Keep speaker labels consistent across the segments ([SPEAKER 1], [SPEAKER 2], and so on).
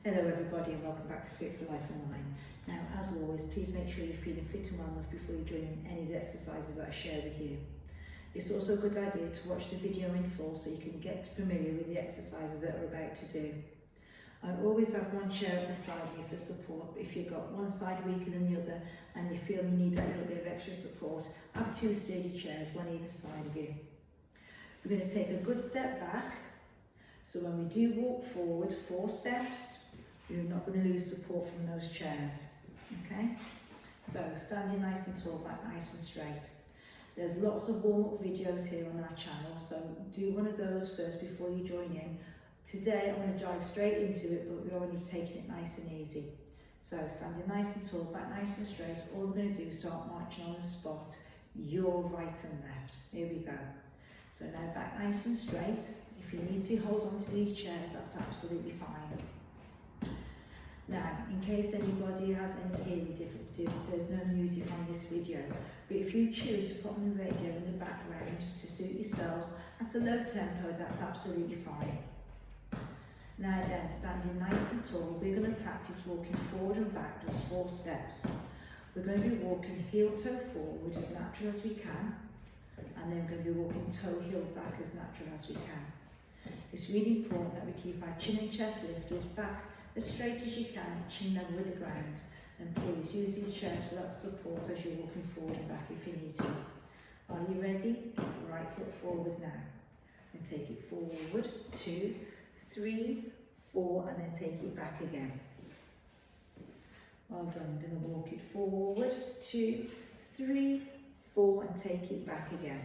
[SPEAKER 1] Hello everybody and welcome back to Fit for Life Online. Now as always, please make sure you're feeling fit and well enough before you join in any of the exercises that I share with you. It's also a good idea to watch the video in full so you can get familiar with the exercises that we're about to do. I always have one chair at the side of me for support, but if you've got one side weaker than the other and you feel you need that little bit of extra support, have two sturdy chairs, one either side of you. We're going to take a good step back, so when we do walk forward 4 steps, you're not going to lose support from those chairs, okay? So standing nice and tall, back nice and straight. There's lots of warm-up videos here on our channel, so do one of those first before you join in. Today I'm going to dive straight into it, but we're only taking it nice and easy. So standing nice and tall, back nice and straight, all we're going to do is start marching on the spot, your right and left. Here we go. So now back nice and straight. If you need to hold on to these chairs, that's absolutely fine. Now, in case anybody has any hearing difficulties, there's no music on this video, but if you choose to put on the radio in the background to suit yourselves at a low tempo, that's absolutely fine. Now then, standing nice and tall, we're going to practice walking forward and back those 4 steps. We're going to be walking heel-toe forward as natural as we can, and then we're going to be walking toe-heel back as natural as we can. It's really important that we keep our chin and chest lifted back as straight as you can, chin level with the ground, and please use these chairs for that support as you're walking forward and back if you need to. Are you ready? Right foot forward now, and take it forward, 2, 3, 4, and then take it back again. Well done. I'm going to walk it forward, 2, 3, 4, and take it back again.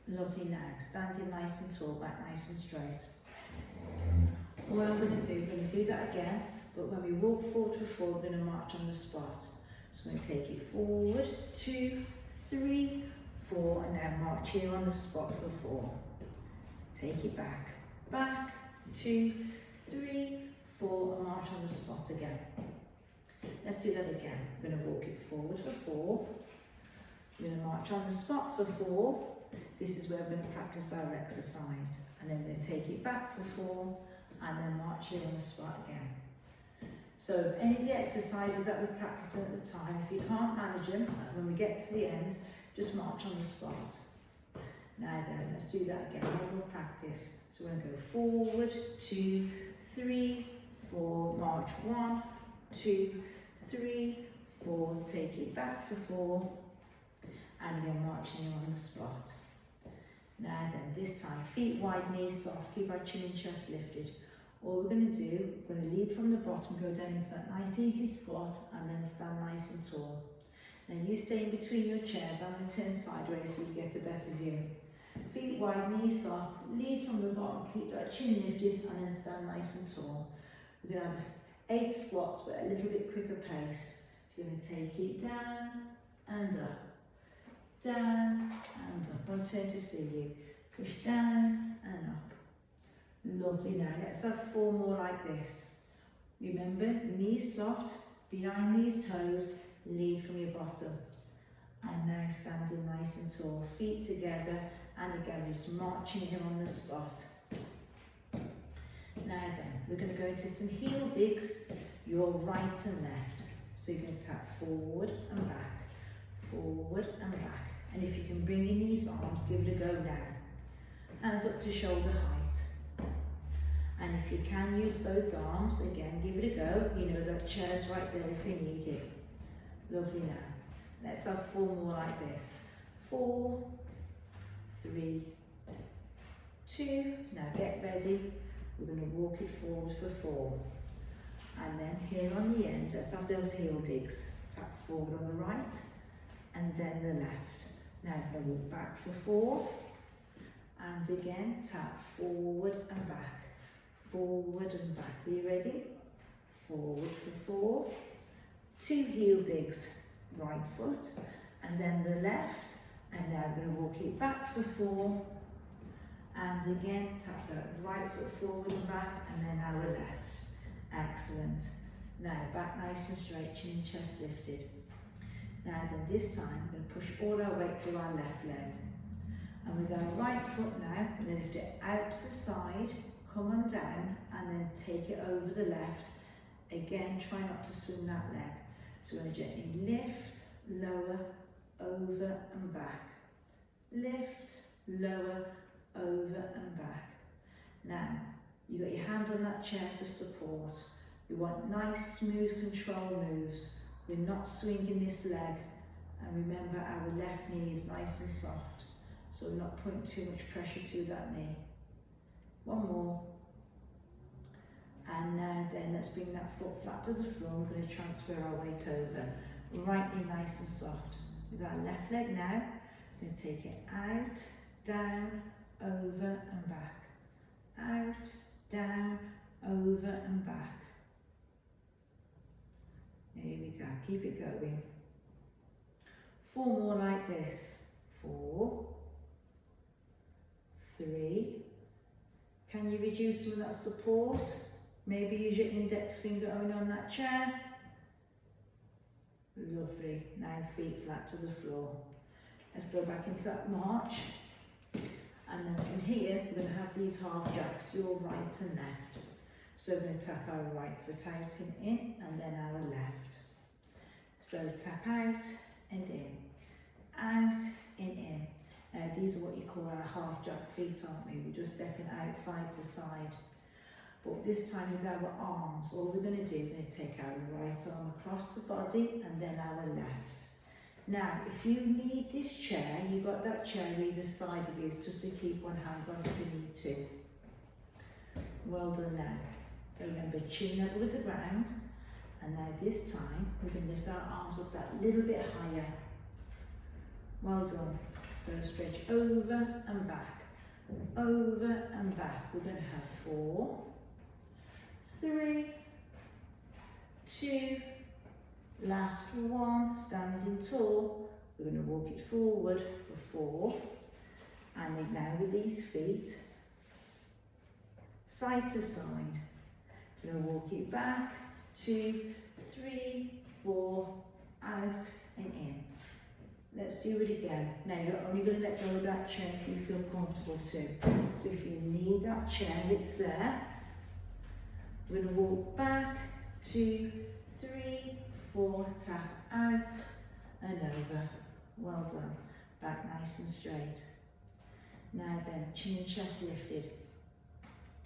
[SPEAKER 1] Lovely. Now standing nice and tall, back nice and straight. What I'm going to do, we're going to do that again, but when we walk forward for 4, we're going to march on the spot. So we're going to take it forward, 2, 3, 4, and now march here on the spot for 4. Take it back, back, 2, 3, 4, and march on the spot again. Let's do that again. We're going to walk it forward for 4. We're going to march on the spot for 4. This is where we're going to practice our exercise. And then we're going to take it back for 4. And then march here on the spot again. So any of the exercises that we're practicing at the time, if you can't manage them, when we get to the end, just march on the spot. Now then, let's do that again, one more practice. So we're going to go forward, 2, 3, 4, march 1, 2, 3, 4, take it back for 4, and then marching here on the spot. Now then, this time, feet wide, knees soft, keep our chin and chest lifted. All we're going to do, we're going to lead from the bottom, go down into that nice easy squat, and then stand nice and tall. Now you stay in between your chairs, I'm going to turn sideways so you get a better view. Feet wide, knees soft, lead from the bottom, keep that chin lifted, and then stand nice and tall. We're going to have 8 squats, but a little bit quicker pace. So you're going to take it down and up. Down and up. I'll turn to see you. Push down and up. Lovely. Now let's have 4 more like this. Remember, knees soft, behind these toes, lead from your bottom. And now standing nice and tall, feet together, and again just marching here on the spot. Now then, we're going to go into some heel digs, your right and left. So you're going to tap forward and back, forward and back. And if you can bring in these arms, give it a go now. Hands up to shoulder height. And if you can use both arms, again, give it a go. You know that chair's right there if you need it. Lovely now. Let's have 4 more like this. 4, 3, 2. Now get ready. We're going to walk it forward for 4. And then here on the end, let's have those heel digs. Tap forward on the right and then the left. Now I'm going to walk back for 4. And again, tap forward and back. Forward and back. Are you ready? Forward for 4. 2 heel digs. Right foot. And then the left. And now we're going to walk it back for 4. And again, tap that right foot forward and back. And then our left. Excellent. Now back nice and straight, chin and chest lifted. Now then this time, we're going to push all our weight through our left leg. And with our right foot now, we're going to lift it out to the side, come on down and then take it over the left. Again, try not to swing that leg. So we're going to gently lift, lower, over and back. Lift, lower, over and back. Now, you've got your hand on that chair for support. We want nice, smooth control moves. We're not swinging this leg. And remember, our left knee is nice and soft. So we're not putting too much pressure to that knee. One more. And now then, let's bring that foot flat to the floor. We're going to transfer our weight over. Right knee nice and soft. With our left leg now, we're going to take it out, down, over and back. Out, down, over and back. Here we go, keep it going. 4 more like this. 4, 3. Can you reduce some of that support? Maybe use your index finger only on that chair. Lovely. Now feet flat to the floor. Let's go back into that march. And then from here, we're going to have these half jacks, your right and left. So we're going to tap our right foot out and in, and then our left. So tap out and in. Out and in. These are what you call our half jack feet, aren't we? We're just stepping out side to side. But this time with our arms, all we're going to do, we're going to take our right arm across the body and then our left. Now, if you need this chair, you've got that chair either side of you, just to keep one hand on if you need to. Well done now. So remember, chin level with the ground. And now this time, we're going to lift our arms up that little bit higher. Well done. So stretch over and back. Over and back. We're going to have 4, 3, 2, last one, standing tall. We're going to walk it forward for 4. And then now with these feet, side to side. We're going to walk it back, 2, 3, 4, out and in. Let's do it again. Now you're only going to let go of that chair if you feel comfortable too. So if you need that chair, it's there. We're going to walk back, 2, 3, 4, tap out and over. Well done. Back nice and straight. Now then, chin and chest lifted.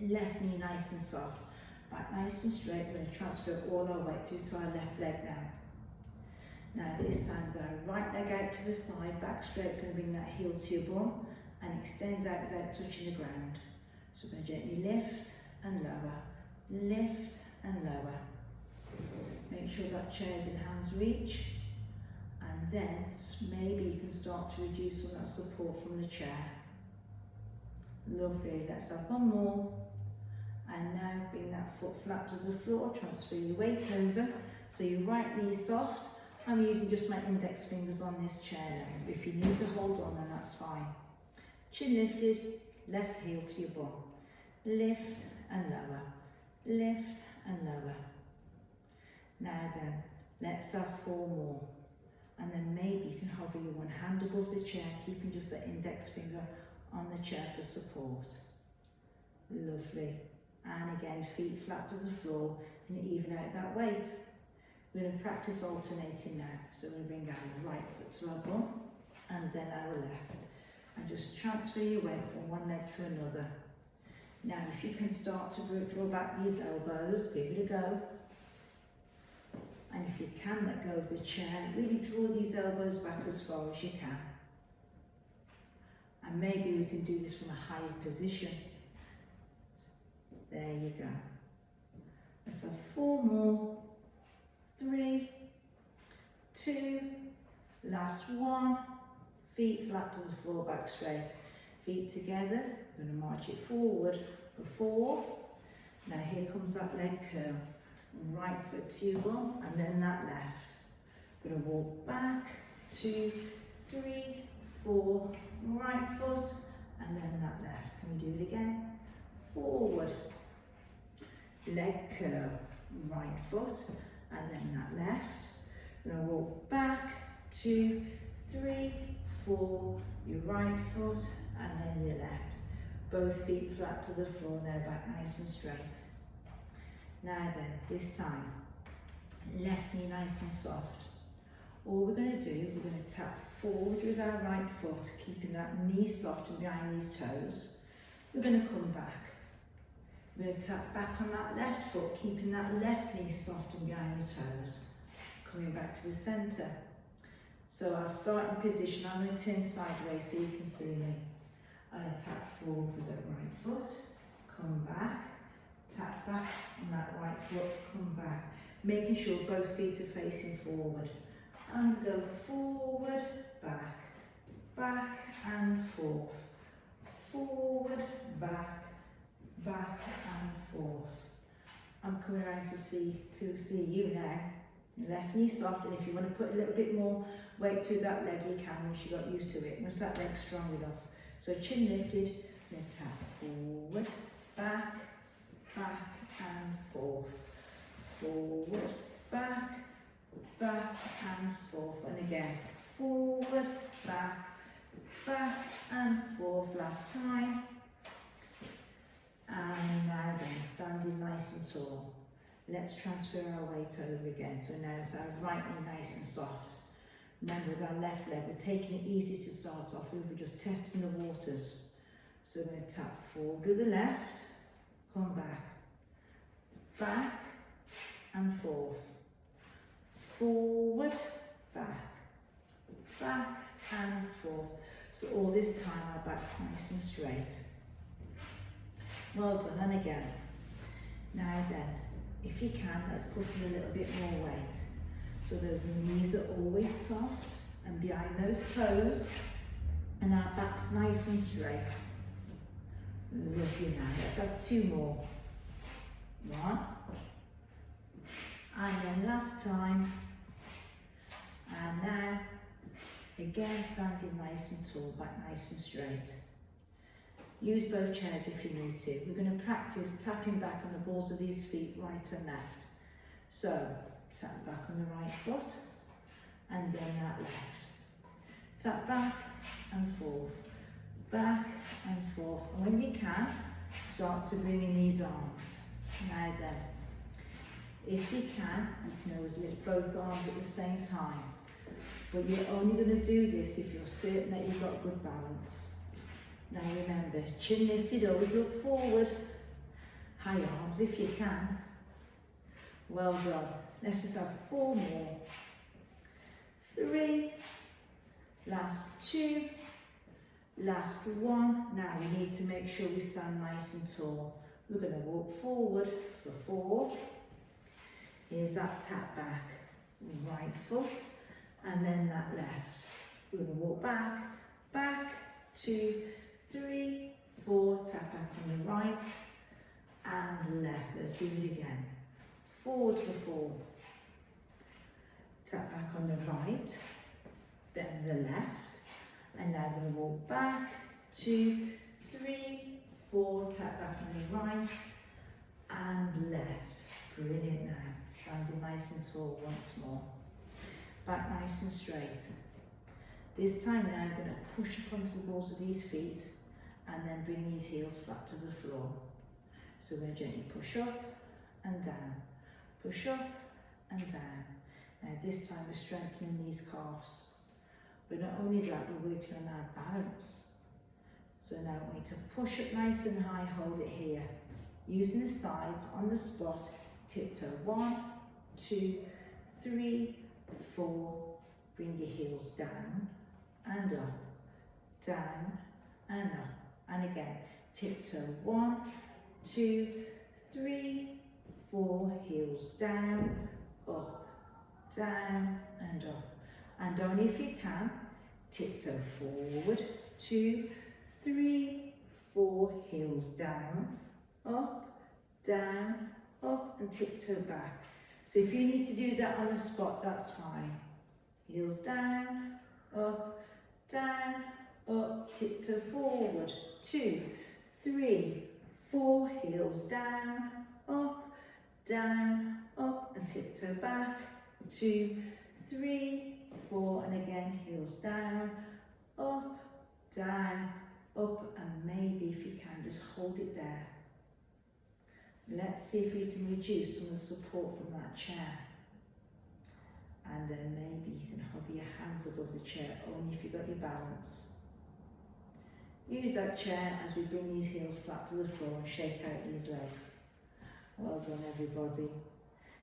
[SPEAKER 1] Left knee nice and soft. Back nice and straight. We're going to transfer all our weight through to our left leg now. Now this time, the right leg out to the side, back straight. We're going to bring that heel to your bum and extend out without touching the ground. So we're going to gently lift and lower. Lift and lower. Make sure that chair's in hand's reach, and then maybe you can start to reduce some of that support from the chair. Lovely. Let's have one more. And now bring that foot flat to the floor, transfer your weight over. So your right knee is soft. I'm using just my index fingers on this chair now. If you need to hold on, then that's fine. Chin lifted, left heel to your bum. Lift and lower. Lift and lower. Now then, let's have 4 more. And then maybe you can hover your one hand above the chair, keeping just that index finger on the chair for support. Lovely. And again, feet flat to the floor and even out that weight. We're going to practice alternating now. So we're going to bring our right foot to our bum and then our left. And just transfer your weight from one leg to another. Now, if you can start to draw back these elbows, give it a go. And if you can let go of the chair, really draw these elbows back as far as you can. And maybe we can do this from a higher position. There you go. Let's have 4 more. 3, 2, last one. Feet flat to the floor, back straight. Feet together. We're going to march it forward for 4. Now here comes that leg curl. Right foot to your bum and then that left. We're going to walk back, 2, 3, 4, right foot and then that left. Can we do it again? Forward, leg curl, right foot and then that left. We're going to walk back, 2, 3, 4, your right foot and then your left. Both feet flat to the floor now, back nice and straight. Now then, this time, left knee nice and soft. All we're going to do, we're going to tap forward with our right foot, keeping that knee soft and behind these toes. We're going to come back. We're going to tap back on that left foot, keeping that left knee soft and behind the toes. Coming back to the centre. So our starting position, I'm going to turn sideways so you can see me. I'm going to tap forward with that right foot, come back, tap back on that right foot, come back. Making sure both feet are facing forward. And go forward, back, back and forth. Forward, back, back and forth. I'm coming around to see you now. Left knee soft, and if you want to put a little bit more weight through that leg, you can once you got used to it. Once that leg's strong enough. So chin lifted, then tap forward, back, back and forth. Forward, back, back and forth. And again, forward, back, back and forth. Last time. And now then, standing nice and tall. Let's transfer our weight over again. So now it's our right knee nice and soft. Remember, with our left leg, we're taking it easy to start off with. We're just testing the waters. So we're going to tap forward with the left, come back, back and forth. Forward, back, back and forth. So all this time our back's nice and straight. Well done, and again. Now then, if you can, let's put in a little bit more weight. So those knees are always soft and behind those toes, and our back's nice and straight. Lovely now. Let's have two more. One. And then last time. And now, again, standing nice and tall, back nice and straight. Use both chairs if you need to. We're going to practice tapping back on the balls of these feet, right and left. So, tap back on the right foot, and then that left. Tap back and forth, back and forth. And when you can, start to bring in these arms. Now then, if you can always lift both arms at the same time. But you're only going to do this if you're certain that you've got good balance. Now remember, chin lifted, always look forward. High arms if you can. Well done. Let's just have 4 more. 3. Last 2. Last 1. Now we need to make sure we stand nice and tall. We're going to walk forward for 4. Here's that tap back. Right foot. And then that left. We're going to walk back, back, 2, 3, 4, tap back on the right and left. Let's do it again. Forward for 4. Tap back on the right, then the left, and now we're going to walk back, 2, 3, 4, tap back on the right and left. Brilliant now. Standing nice and tall once more. Back nice and straight. This time now I'm going to push up onto the balls of these feet and then bring these heels flat to the floor. So we're going to gently push up and down, push up and down. Now this time we're strengthening these calves. But not only that, we're working on our balance. So now we're going to push up nice and high, hold it here. Using the sides on the spot, tiptoe 1, 2, 3, 4, bring your heels down and up, down and up. And again, tiptoe 1, 2, 3, 4, heels down, up, down and up. And only if you can, tiptoe forward, 2, 3, 4, heels down, up, and tiptoe back. So if you need to do that on the spot, that's fine. Heels down, up, tiptoe forward, 2, 3, 4, heels down, up, and tiptoe back, 2, 3, 4, and again, heels down, up, up, and maybe if you can, just hold it there. Let's see if we can reduce some of the support from that chair. And then maybe you can hover your hands above the chair, only if you've got your balance. Use that chair as we bring these heels flat to the floor and shake out these legs. Well done, everybody.